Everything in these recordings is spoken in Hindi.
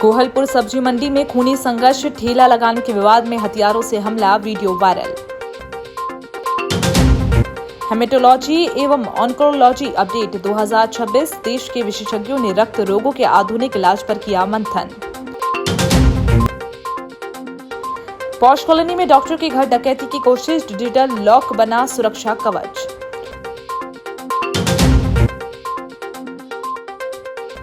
कोहलपुर सब्जी मंडी में खूनी संघर्ष, ठेला लगाने के विवाद में हथियारों से हमला, वीडियो वायरल। हेमेटोलॉजी एवं ऑन्कोलॉजी अपडेट 2026, देश के विशेषज्ञों ने रक्त रोगों के आधुनिक इलाज पर किया मंथन। पॉश कॉलोनी में डॉक्टर के घर डकैती की कोशिश, डिजिटल लॉक बना सुरक्षा कवच।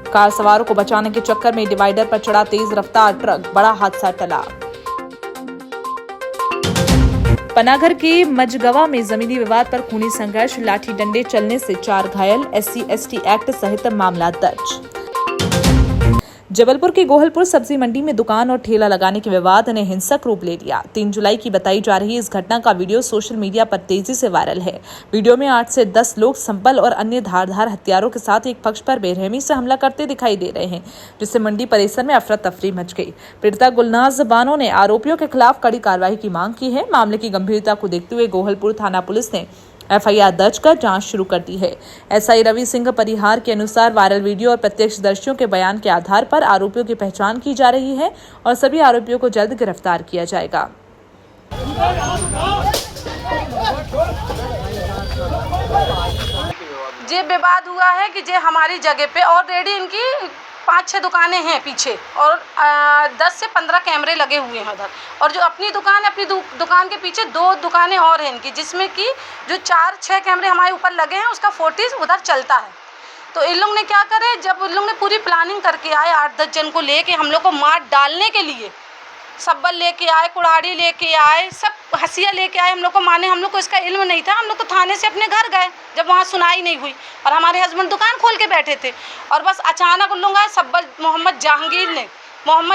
कार सवारों को बचाने के चक्कर में डिवाइडर पर चढ़ा तेज रफ्तार ट्रक, बड़ा हादसा टला। पनागर के मजगवा में जमीनी विवाद पर खूनी संघर्ष, लाठी डंडे चलने से 4 घायल, SC/ST एक्ट सहित मामला दर्ज। जबलपुर के कोहलपुर सब्जी मंडी में दुकान और ठेला लगाने के विवाद ने हिंसक रूप ले लिया। 3 जुलाई की बताई जा रही इस घटना का वीडियो सोशल मीडिया पर तेजी से वायरल है। वीडियो में 8 से 10 लोग संबल और अन्य धारदार हथियारों के साथ एक पक्ष पर बेरहमी से हमला करते दिखाई दे रहे हैं, जिससे मंडी परिसर में अफरा तफरी मच गई। पीड़िता गुलनाज बानो ने आरोपियों के खिलाफ कड़ी कार्रवाई की मांग की है। मामले की गंभीरता को देखते हुए कोहलपुर थाना पुलिस ने FIR दर्ज कर जांच शुरू कर दी है। SI रवि सिंह परिहार के अनुसार वायरल वीडियो और प्रत्यक्षदर्शियों के बयान के आधार पर आरोपियों की पहचान की जा रही है और सभी आरोपियों को जल्द गिरफ्तार किया जाएगा। ये विवाद हुआ है कि जे हमारी जगह पे ऑलरेडी इनकी 5-6 दुकानें हैं पीछे और 10 से 15 कैमरे लगे हुए हैं उधर, और जो अपनी दुकान है, अपनी दुकान के पीछे 2 दुकानें और हैं इनकी, जिसमें कि जो 4-6 कैमरे हमारे ऊपर लगे हैं उसका फुटेज उधर चलता है। तो इन लोग ने क्या करे, जब इन लोग ने पूरी प्लानिंग करके आए 8-10 जन को लेके हम लोग को मार डालने के लिए, सब्बल लेके आए, कुल्हाड़ी लेके आए, सब हंसिया लेके आए हम लोग को माने। हम लोग को इसका इल्म नहीं था, हम लोग तो थाने से अपने घर गए जब वहाँ सुनाई नहीं हुई, और हमारे हस्बैंड दुकान खोल के बैठे थे, और बस अचानक उन लोग आए। सब्बल मोहम्मद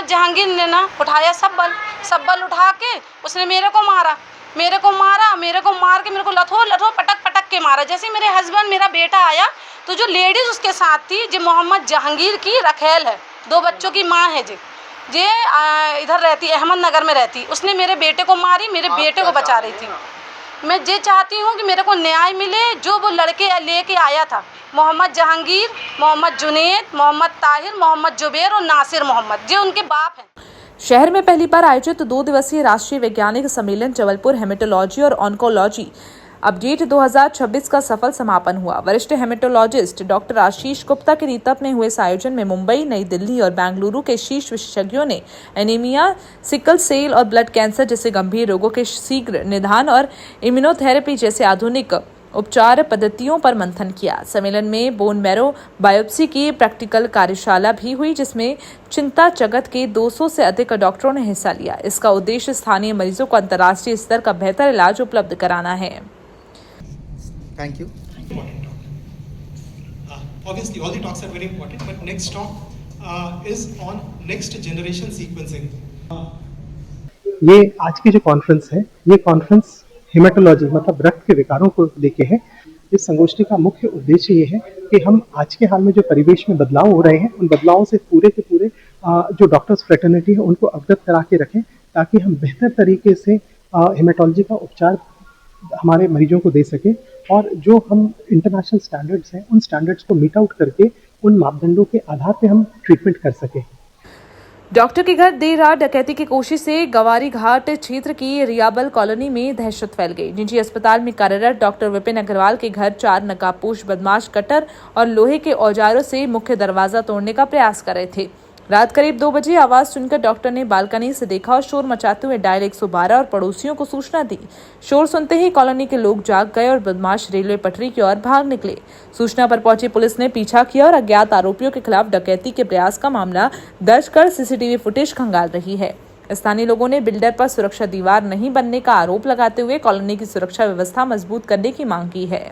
जहांगीर ने ना उठाया सब्बल उठा के उसने मेरे को मार के मेरे को लथो पटक के मारा। जैसे मेरे हस्बैंड, मेरा बेटा आया तो जो लेडीज़ उसके साथ थी, जो मोहम्मद जहांगीर की रखेल है, 2 बच्चों की माँ है जे इधर रहती, अहमदनगर में रहती, उसने मेरे बेटे को मारी, मेरे बेटे को बचा रही थी। मैं ये चाहती हूँ कि मेरे को न्याय मिले। जो वो लड़के लेके आया था, मोहम्मद जहांगीर, मोहम्मद जुनैद, मोहम्मद ताहिर, मोहम्मद जुबैर और नासिर मोहम्मद, जो उनके बाप हैं। शहर में पहली बार आयोजित 2 दिवसीय राष्ट्रीय वैज्ञानिक सम्मेलन जबलपुर हेमेटोलॉजी और ऑन्कोलॉजी अपडेट 2026 का सफल समापन हुआ। वरिष्ठ हेमेटोलॉजिस्ट डॉक्टर आशीष गुप्ता के नेतृत्व में हुए इस आयोजन में मुंबई, नई दिल्ली और बेंगलुरु के शीर्ष विशेषज्ञों ने एनीमिया, सिकल सेल और ब्लड कैंसर जैसे गंभीर रोगों के शीघ्र निदान और इम्यूनोथेरेपी जैसे आधुनिक उपचार पद्धतियों पर मंथन किया। सम्मेलन में बोन मैरो बायोप्सी की प्रैक्टिकल कार्यशाला भी हुई, जिसमें चिंता जगत के 200 से अधिक डॉक्टरों ने हिस्सा लिया। इसका उद्देश्य स्थानीय मरीजों को अंतर्राष्ट्रीय स्तर का बेहतर इलाज उपलब्ध कराना है। Thank you. Obviously, all the talks are very important, but next talk is on next generation sequencing. ये आज की जो कॉन्फ्रेंस है, ये कॉन्फ्रेंस हेमेटोलॉजी मतलब रक्त के विकारों को लेके है। इस संगोष्ठी का मुख्य उद्देश्य ये है कि हम आज के हाल में जो परिवेश में बदलाव हो रहे हैं, उन बदलावों से पूरे के पूरे जो डॉक्टर्स फ्रेटर्निटी है उनको अवगत करा के रखें, ताकि हम बेहतर तरीके से हेमेटोलॉजी का उपचार हमारे मरीजों को दे सके, और जो हम इंटरनेशनल स्टैंडर्ड्स हैं उन स्टैंडर्ड्स को मीट आउट करके उन मापदंडों के आधार पे हम ट्रीटमेंट कर सके। डॉक्टर के घर देर रात डकैती की कोशिश से गवारी घाट क्षेत्र की रियाबल कॉलोनी में दहशत फैल गई। निजी अस्पताल में कार्यरत डॉक्टर विपिन अग्रवाल के घर 4 नकाबपोश बदमाश कटर और लोहे के औजारों से मुख्य दरवाजा तोड़ने का प्रयास कर रहे थे। रात करीब 2 बजे आवाज सुनकर डॉक्टर ने बालकनी से देखा और शोर मचाते हुए डायल 112 और पड़ोसियों को सूचना दी। शोर सुनते ही कॉलोनी के लोग जाग गए और बदमाश रेलवे पटरी की ओर भाग निकले। सूचना पर पहुंची पुलिस ने पीछा किया और अज्ञात आरोपियों के खिलाफ डकैती के प्रयास का मामला दर्ज कर CCTV फुटेज खंगाल रही है। स्थानीय लोगों ने बिल्डर पर सुरक्षा दीवार नहीं बनने का आरोप लगाते हुए कॉलोनी की सुरक्षा व्यवस्था मजबूत करने की मांग की है।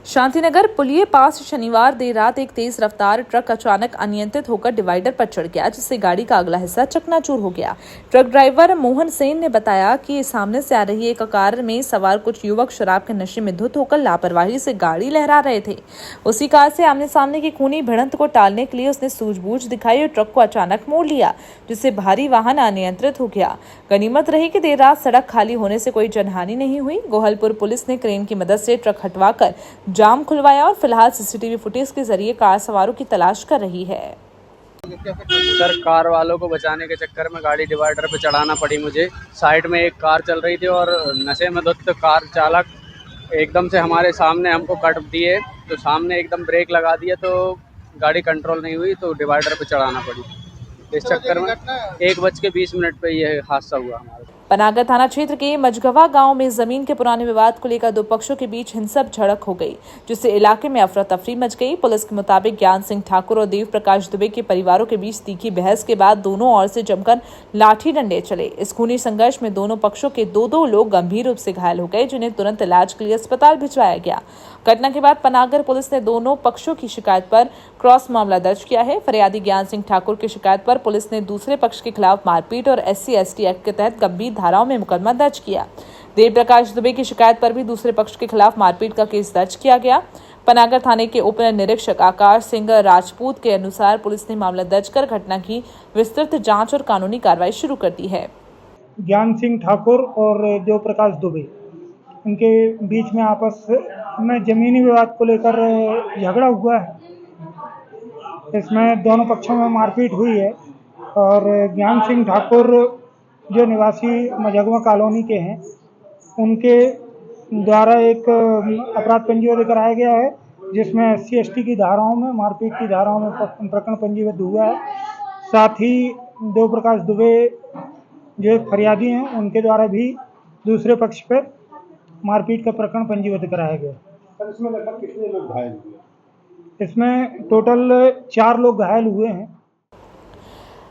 शांतिनगर पुलिये पास शनिवार देर रात एक तेज रफ्तार ट्रक अचानक अनियंत्रित होकर डिवाइडर पर चढ़ गया, जिससे गाड़ी का अगला हिस्सा चकनाचूर हो गया। ट्रक ड्राइवर मोहन सेन ने बताया कि सामने से आ रही एक कार में सवार कुछ युवक शराब के नशे में धुत होकर लापरवाही से गाड़ी लहरा रहे थे। उसी कार से आमने सामने की खूनी भिड़ंत को टालने के लिए उसने सूझबूझ दिखाई और ट्रक को अचानक मोड़ लिया, जिससे भारी वाहन अनियंत्रित हो गया। गनीमत रही कि देर रात सड़क खाली होने से कोई जनहानि नहीं हुई। गोहलपुर पुलिस ने क्रेन की मदद से ट्रक हटवाकर जाम खुलवाया और फिलहाल सीसीटीवी फुटेज के जरिए कार सवारों की तलाश कर रही है। सर, कार वालों को बचाने के चक्कर में गाड़ी डिवाइडर पे चढ़ाना पड़ी मुझे। साइड में एक कार चल रही थी और नशे में धुत कार चालक एकदम से हमारे सामने हमको कट दिए, तो सामने एकदम ब्रेक लगा दिया तो गाड़ी कंट्रोल नहीं हुई, तो डिवाइडर पे चढ़ाना पड़ी। इस चक्कर में 1:20 पे ये हादसा हुआ हमारे। पनागर थाना क्षेत्र के मजगवा गांव में जमीन के पुराने विवाद को लेकर दो पक्षों के बीच हिंसक झड़प हो गई, जिससे इलाके में अफरा तफरी मच गई। पुलिस के मुताबिक ज्ञान सिंह ठाकुर और देव प्रकाश दुबे के परिवारों के बीच तीखी बहस के बाद दोनों ओर से जमकर लाठी डंडे चले। इस खूनी संघर्ष में दोनों पक्षों के दो लोग गंभीर रूप से घायल हो गए, जिन्हें तुरंत इलाज के लिए अस्पताल भिजवाया गया। घटना के बाद पनागर पुलिस ने दोनों पक्षों की शिकायत पर क्रॉस मामला दर्ज किया है। फरियादी ज्ञान सिंह ठाकुर की शिकायत पर पुलिस ने दूसरे पक्ष के खिलाफ मारपीट और SC/ST एक्ट के तहत गंभीर धाराओं में मुकदमा दर्ज किया। देव प्रकाश दुबे की शिकायत पर भी दूसरे पक्ष के खिलाफ मारपीट का केस दर्ज किया गया। पनागर थाने के उप निरीक्षक आकाश सिंह राजपूत के अनुसार पुलिस ने मामला दर्ज कर घटना की विस्तृत जांच और कानूनी कार्रवाई शुरू कर दी है। ज्ञान सिंह ठाकुर और देव प्रकाश दुबे, उनके बीच में आपस में जमीनी विवाद को लेकर झगड़ा हुआ है। इसमें दोनों पक्षों में मारपीट हुई है और ज्ञान सिंह ठाकुर जो निवासी मझगवा कॉलोनी के हैं, उनके द्वारा एक अपराध पंजीबद्ध कराया गया है, जिसमें SC/ST की धाराओं में, मारपीट की धाराओं में प्रकरण पंजीबद्ध हुआ है। साथ ही देव प्रकाश दुबे जो एक फरियादी हैं, उनके द्वारा भी दूसरे पक्ष पर मारपीट का प्रकरण पंजीबद्ध कराया गया। सर, इसमें लगभग कितने लोग घायल हुए? इसमें टोटल 4 लोग घायल हुए हैं।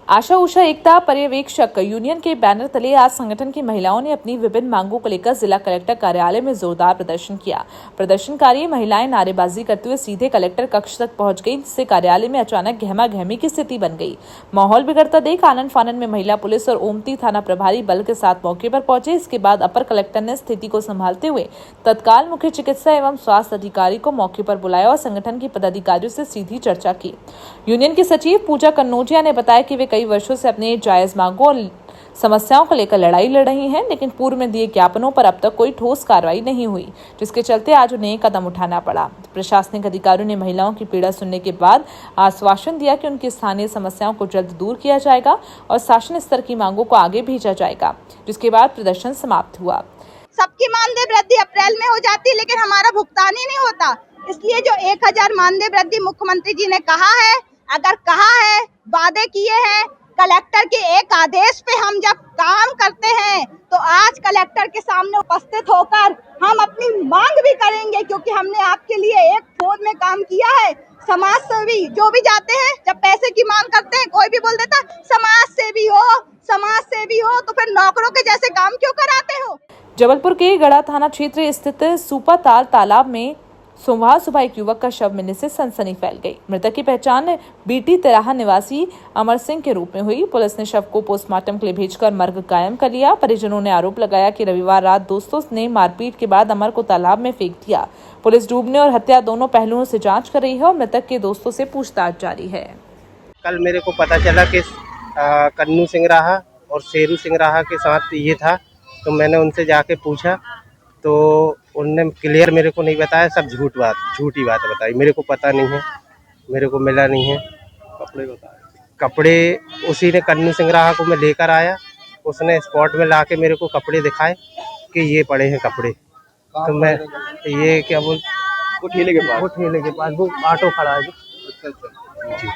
आशा उषा एकता पर्यवेक्षक यूनियन के बैनर तले आज संगठन की महिलाओं ने अपनी विभिन्न मांगों को लेकर जिला कलेक्टर कार्यालय में जोरदार प्रदर्शन किया। प्रदर्शनकारी महिलाएं नारेबाजी करते हुए सीधे कलेक्टर कक्ष तक पहुंच गईं, जिससे कार्यालय में अचानक गहमा-गहमी की स्थिति बन गई। माहौल बिगड़ता देख आनन फानन में महिला पुलिस और ओमती थाना प्रभारी बल के साथ मौके पर पहुंचे। इसके बाद अपर कलेक्टर ने स्थिति को संभालते हुए तत्काल मुख्य चिकित्सा एवं स्वास्थ्य अधिकारी को मौके पर बुलाया और संगठन के पदाधिकारियों से सीधी चर्चा की। यूनियन की सचिव पूजा कन्नौजिया ने बताया कि वे कई वर्षों से अपने जायज मांगों और समस्याओं को लेकर लड़ाई लड़ रही हैं, लेकिन पूर्व में दिए ज्ञापनों पर अब तक कोई ठोस कार्रवाई नहीं हुई, जिसके चलते आज उन्हें कदम उठाना पड़ा। प्रशासनिक अधिकारियों ने महिलाओं की पीड़ा सुनने के बाद आश्वासन दिया कि उनकी स्थानीय समस्याओं को जल्द दूर किया जाएगा और शासन स्तर की मांगों को आगे भेजा जाएगा, जिसके बाद प्रदर्शन समाप्त हुआ। सबकी मानदेय वृद्धि अप्रैल में हो जाती है, लेकिन हमारा भुगतान ही नहीं होता। इसलिए जो 1000 मानदेय वृद्धि मुख्यमंत्री जी ने कहा है, अगर कहा है, वादे किए हैं, कलेक्टर के एक आदेश पे हम जब काम करते हैं तो आज कलेक्टर के सामने उपस्थित होकर हम अपनी मांग भी करेंगे, क्योंकि हमने आपके लिए एक फोन में काम किया है। समाज सेवी जो भी जाते हैं, जब पैसे की मांग करते हैं, कोई भी बोल देता समाज सेवी हो तो फिर नौकरों के जैसे काम क्यों कराते हो। जबलपुर के गढ़ा थाना क्षेत्र स्थित सुपाताल तालाब में सोमवार सुबह एक युवक का शव मिलने से सनसनी फैल गई। मृतक की पहचान बीटी तेराहा निवासी अमर सिंह के रूप में हुई। पुलिस ने शव को पोस्टमार्टम के लिए भेजकर मर्ग कायम कर लिया। परिजनों ने आरोप लगाया कि रविवार रात दोस्तों ने मारपीट के बाद अमर को तालाब में फेंक दिया। पुलिस डूबने और हत्या दोनों पहलुओं से जांच कर रही है और मृतक के दोस्तों से पूछताछ जारी है। कल मेरे को पता चला कि कन्नू सिंह राहा और शेरू सिंह राहा के साथ ये था, तो मैंने उनसे जाके पूछा तो उनने क्लियर मेरे को नहीं बताया, सब झूठी बात बताई। मेरे को पता नहीं है, मेरे को मिला नहीं है। कपड़े उसी ने, कन्नू सिंह राहा को मैं लेकर आया, उसने स्पॉट में लाके मेरे को कपड़े दिखाए कि ये पड़े हैं कपड़े। तो मैं ये क्या बोल, वो ठेले के पास वो ऑटो खड़ा है जी।